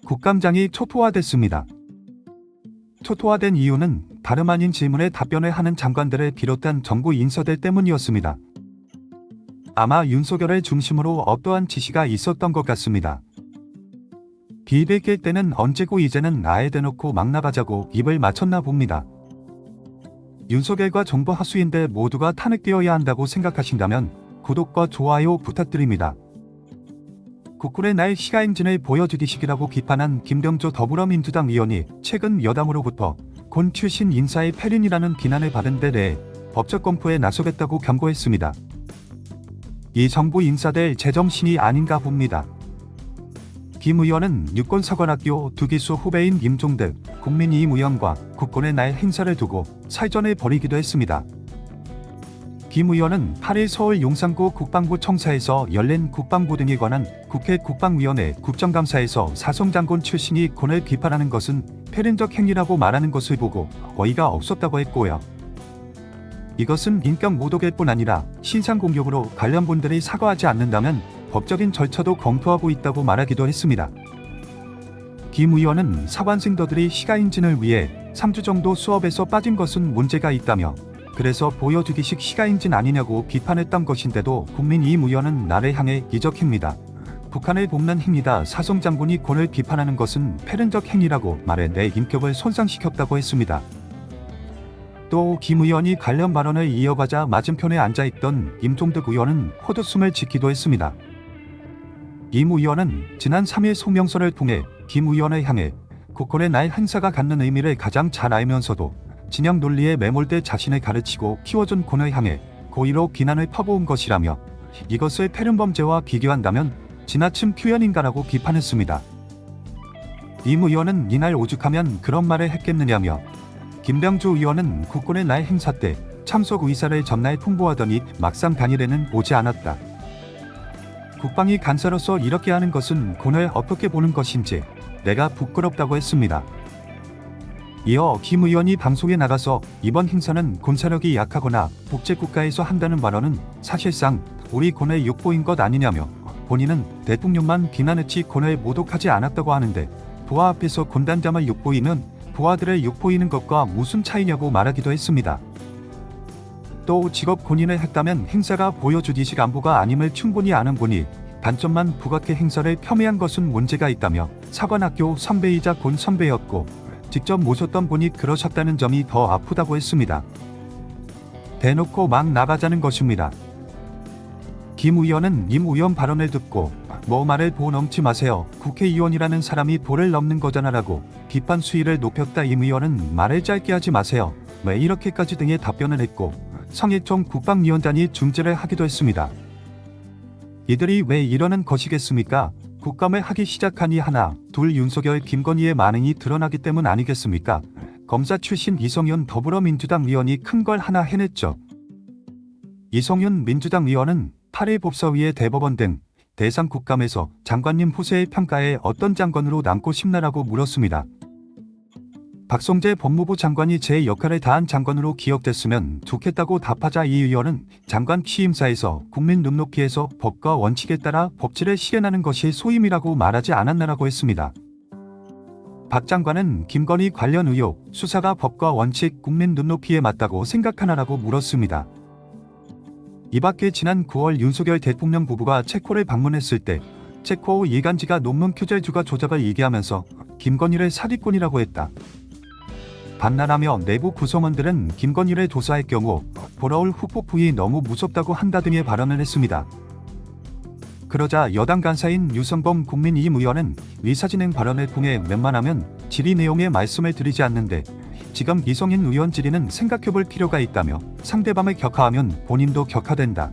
국감장이 초토화됐습니다. 초토화된 이유는 다름 아닌 질문에 답변을 하는 장관들을 비롯한 정부 인사들 때문이었습니다. 아마 윤석열을 중심으로 어떠한 지시가 있었던 것 같습니다. 비를 낄 때는 언제고 이제는 아예 대놓고 막 나가자고 입을 맞췄나 봅니다. 윤석열과 정부 하수인들 모두가 탄핵되어야 한다고 생각하신다면 구독과 좋아요 부탁드립니다. 국군의 날 시가행진을 보여주기식이라고 비판한 김병조 더불어민주당 의원이 최근 여당으로부터 군 출신 인사의 패륜이라는 비난을 받은 데 대해 법적 검토에 나서겠다고 경고했습니다. 이 정부 인사들 제정신이 아닌가 봅니다. 김 의원은 육군사관학교 두기수 후배인 임종득 국민이임 의원과 국군의 날 행사를 두고 살전을 벌이기도 했습니다. 김 의원은 8일 서울 용산구 국방부 청사에서 열린 국방부 등에 관한 국회 국방위원회 국정감사에서 사성장군 출신이 군을 비판하는 것은 패륜적 행위라고 말하는 것을 보고 어이가 없었다고 했고요. 이것은 인격 모독일 뿐 아니라 신상공격으로 관련 분들이 사과하지 않는다면 법적인 절차도 검토하고 있다고 말하기도 했습니다. 김 의원은 사관생도들이 시가행진을 위해 3주 정도 수업에서 빠진 것은 문제가 있다며 그래서 보여주기식 시가행진 아니냐고 비판했던 것인데도 국민이임 의원은 나를 향해 이적 행위다. 북한을 돕는 행위다. 사성장군이 군을 비판하는 것은 패륜적 행위라고 말해 내 인격을 손상시켰다고 했습니다. 또 김 의원이 관련 발언을 이어가자 맞은편에 앉아있던 임종득 의원은 헛웃음을 짓기도 했습니다. 임 의원은 지난 3일 소명서를 통해 김 의원을 향해 국군의 날 행사가 갖는 의미를 가장 잘 알면서도 진영 논리에 매몰돼 자신을 가르치고 키워준 군을 향해 고의로 비난을 퍼부은 것이라며 이것을 패륜범죄와 비교한다면 지나친 표현인가라고 비판했습니다. 임 의원은 이날 오죽하면 그런 말을 했겠느냐며 김병조 의원은 국군의 날 행사 때 참석 의사를 전날 통보하더니 막상 당일에는 오지 않았다. 국방위 간사로서 이렇게 하는 것은 군을 어떻게 보는 것인지 내가 부끄럽다고 했습니다. 이어 김 의원이 방송에 나가서 이번 행사는 군사력이 약하거나 독재국가에서 한다는 발언은 사실상 우리 군의 욕보인 것 아니냐며 본인은 대통령만 비난했지 군을 모독하지 않았다고 하는데 부하 앞에서 군단장을 욕보이면 부하들을 욕보이는 것과 무슨 차이냐고 말하기도 했습니다. 또 직업 군인을 했다면 행사가 보여주기식 안보가 아님을 충분히 아는 분이 단점만 부각해 행사를 폄훼한 것은 문제가 있다며 사관학교 선배이자 군 선배였고 직접 모셨던 분이 그러셨다는 점이 더 아프다고 했습니다. 대놓고 막 나가자는 것입니다. 김 의원은 임 의원 발언을 듣고 뭐 말을 보 넘지 마세요. 국회의원이라는 사람이 도를 넘는 거잖아라고 비판 수위를 높였다. 임 의원은 말을 짧게 하지 마세요. 왜 이렇게까지 등의 답변을 했고 성일종 국방위원장이 중재를 하기도 했습니다. 이들이 왜 이러는 것이겠습니까? 국감을 하기 시작하니 하나, 둘 윤석열, 김건희의 만행이 드러나기 때문 아니겠습니까? 검사 출신 이성윤 더불어민주당 의원이 큰 걸 하나 해냈죠. 이성윤 민주당 의원은 8일 법사위의 대법원 등 대상 국감에서 장관님 후세의 평가에 어떤 장관으로 남고 싶나라고 물었습니다. 박성재 법무부 장관이 제 역할을 다한 장관으로 기억됐으면 좋겠다고 답하자 이 의원은 장관 취임사에서 국민 눈높이에서 법과 원칙에 따라 법치를 실현하는 것이 소임이라고 말하지 않았나라고 했습니다. 박 장관은 김건희 관련 의혹, 수사가 법과 원칙, 국민 눈높이에 맞다고 생각하나라고 물었습니다. 이 밖에 지난 9월 윤석열 대통령 부부가 체코를 방문했을 때 체코 일간지가 논문 표절 주가 조작을 얘기하면서 김건희를 사기꾼이라고 했다. 반란하며 내부 구성원들은 김건희를 조사할 경우 돌아올 후폭풍이 너무 무섭다고 한다 등의 발언을 했습니다. 그러자 여당 간사인 유성범 국민이임 의원은 의사진행 발언을 통해 웬만하면 질의 내용에 말씀을 드리지 않는데 지금 이성인 의원 질의는 생각해볼 필요가 있다며 상대방을 격하하면 본인도 격하된다.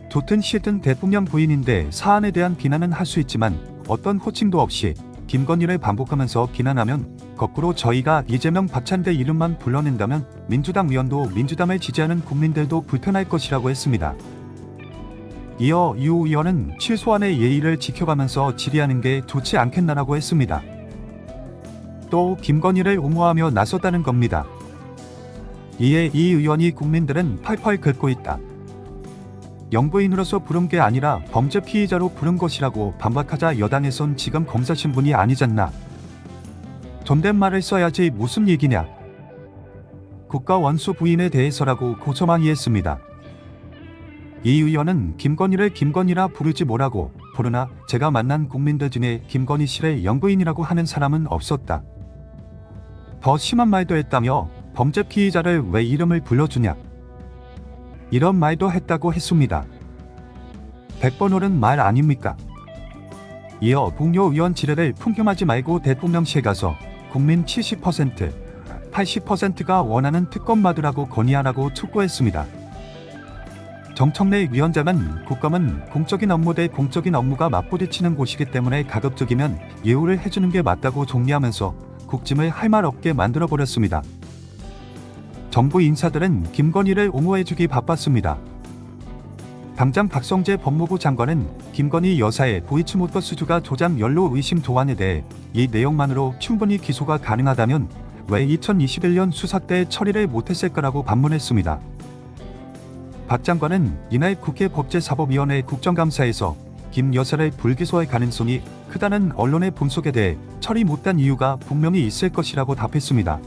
좋든 싫든 대통령 부인인데 사안에 대한 비난은 할 수 있지만 어떤 호칭도 없이 김건희를 반복하면서 비난하면 거꾸로 저희가 이재명 박찬대 이름만 불러낸다면 민주당 의원도 민주당을 지지하는 국민들도 불편할 것이라고 했습니다. 이어 유 의원은 최소한의 예의를 지켜가면서 질의하는 게 좋지 않겠나라고 했습니다. 또 김건희를 옹호하며 나섰다는 겁니다. 이에 이 의원이 국민들은 펄펄 긁고 있다. 영부인으로서 부른 게 아니라 범죄 피의자로 부른 것이라고 반박하자 여당에선 지금 검사 신분이 아니잖나. 존댓말을 써야지 무슨 얘기냐. 국가 원수 부인에 대해서라고 고소망의했습니다. 이 의원은 김건희를 김건희라 부르지 뭐라고 부르나 제가 만난 국민들 중에 김건희 씨를 영부인이라고 하는 사람은 없었다. 더 심한 말도 했다며 범죄 피의자를 왜 이름을 불러주냐. 이런 말도 했다고 했습니다. 100번 옳은 말 아닙니까? 이어 동료 의원 지뢰를 풍경하지 말고 대통령실에 가서 국민 70%, 80%가 원하는 특검 받으라고 건의하라고 촉구했습니다. 정청래 위원장은 국감은 공적인 업무 대 공적인 업무가 맞부딪히는 곳이기 때문에 가급적이면 예우를 해주는 게 맞다고 정리하면서 국짐을 할 말 없게 만들어버렸습니다. 정부 인사들은 김건희를 옹호해주기 바빴습니다. 당장 박성재 법무부 장관은 김건희 여사의 도이치모터스 주가 조작 연루 의심 도안에 대해 이 내용만으로 충분히 기소가 가능하다면 왜 2021년 수사 때 처리를 못했을까라고 반문했습니다. 박 장관은 이날 국회 법제사법위원회 국정감사에서 김 여사를 불기소할 가능성이 크다는 언론의 분석에 대해 처리 못한 이유가 분명히 있을 것이라고 답했습니다.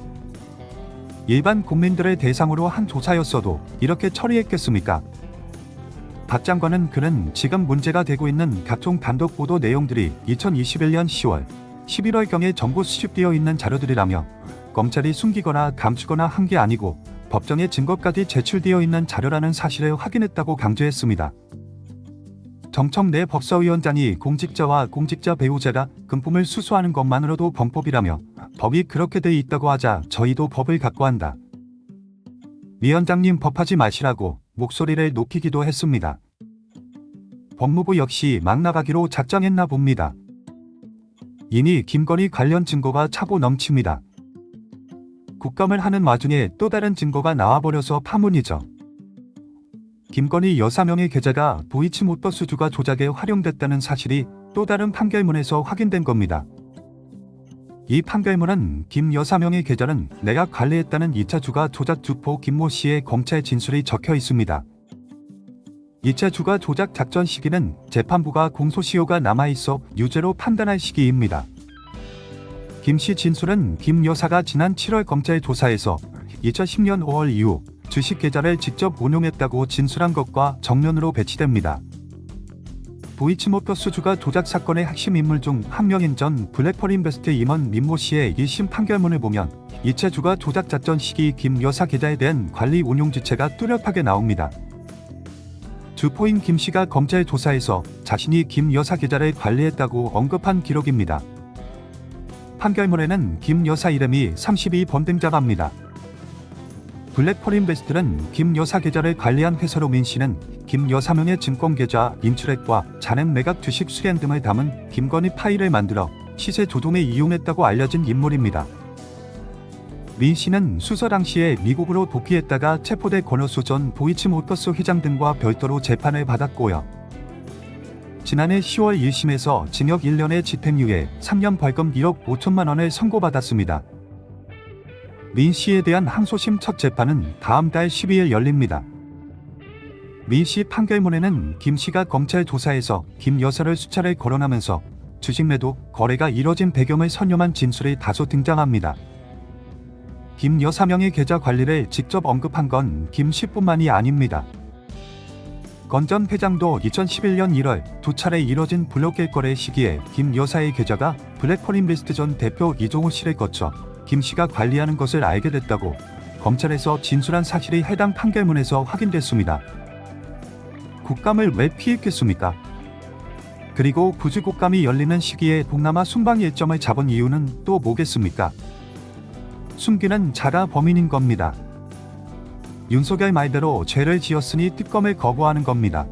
일반 국민들을 대상으로 한 조사였어도 이렇게 처리했겠습니까? 박 장관은 그는 지금 문제가 되고 있는 각종 단독 보도 내용들이 2021년 10월, 11월경에 전부 수집되어 있는 자료들이라며 검찰이 숨기거나 감추거나 한 게 아니고 법정에 증거까지 제출되어 있는 자료라는 사실을 확인했다고 강조했습니다. 정청래 법사위원장이 공직자와 공직자 배우자가 금품을 수수하는 것만으로도 범법이라며 법이 그렇게 돼 있다고 하자 저희도 법을 갖고 한다. 위원장님 법하지 마시라고 목소리를 높이기도 했습니다. 법무부 역시 막 나가기로 작정했나 봅니다. 이니 김건희 관련 증거가 차고 넘칩니다. 국감을 하는 와중에 또 다른 증거가 나와버려서 파문이죠. 김건희 여사 명의 계좌가 도이치모터스 주가 조작에 활용됐다는 사실이 또 다른 판결문에서 확인된 겁니다. 이 판결문은 김 여사 명의 계좌는 내가 관리했다는 2차 주가 조작 주포 김모 씨의 검찰 진술이 적혀 있습니다. 2차 주가 조작 작전 시기는 재판부가 공소시효가 남아있어 유죄로 판단할 시기입니다. 김 씨 진술은 김 여사가 지난 7월 검찰 조사에서 2010년 5월 이후 주식 계좌를 직접 운용했다고 진술한 것과 정면으로 배치됩니다. 도이치모터스 주가 조작 사건의 핵심 인물 중 한 명인 전 블랙펄 인베스트 임원 민모 씨의 1심 판결문을 보면 2차 주가 조작 작전 시기 김 여사 계좌에 대한 관리 운용 지체가 뚜렷하게 나옵니다. 주포인 김 씨가 검찰 조사에서 자신이 김 여사 계좌를 관리했다고 언급한 기록입니다. 판결문에는 김 여사 이름이 32번 등장합니다. 블랙펄 인베스트는 김 여사 계좌를 관리한 회사로 민 씨는 김 여사 명의 증권 계좌 인출액과 잔액 매각 주식 수량 등을 담은 김건희 파일을 만들어 시세 조종에 이용했다고 알려진 인물입니다. 민 씨는 수사 당시에 미국으로 도피했다가 체포돼 권오수 전 도이치모터스 회장 등과 별도로 재판을 받았고요. 지난해 10월 1심에서 징역 1년의 집행유예 3년 벌금 1억 5천만 원을 선고받았습니다. 민 씨에 대한 항소심 첫 재판은 다음 달 12일 열립니다. 민 씨 판결문에는 김 씨가 검찰 조사에서 김 여사를 수차례 거론하면서 주식 매도, 거래가 이뤄진 배경을 설명한 진술이 다소 등장합니다. 김 여사 명의 계좌 관리를 직접 언급한 건 김 씨뿐만이 아닙니다. 건 전 회장도 2011년 1월 두 차례 이뤄진 블록길 거래 시기에 김 여사의 계좌가 블랙펄 인베스트 전 대표 이종호 씨를 거쳐 김 씨가 관리하는 것을 알게 됐다고 검찰에서 진술한 사실이 해당 판결문에서 확인됐습니다. 국감을 왜 피했겠습니까? 그리고 굳이 국감이 열리는 시기에 동남아 순방 일정을 잡은 이유는 또 뭐겠습니까? 숨기는 자가 범인인 겁니다. 윤석열 말대로 죄를 지었으니 특검을 거부하는 겁니다.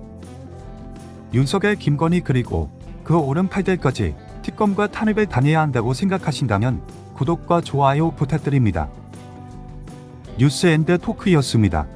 윤석열, 김건희 그리고 그 오른팔들까지 특검과 탄핵을 다녀야 한다고 생각하신다면 구독과 좋아요 부탁드립니다. 뉴스앤드 토크였습니다.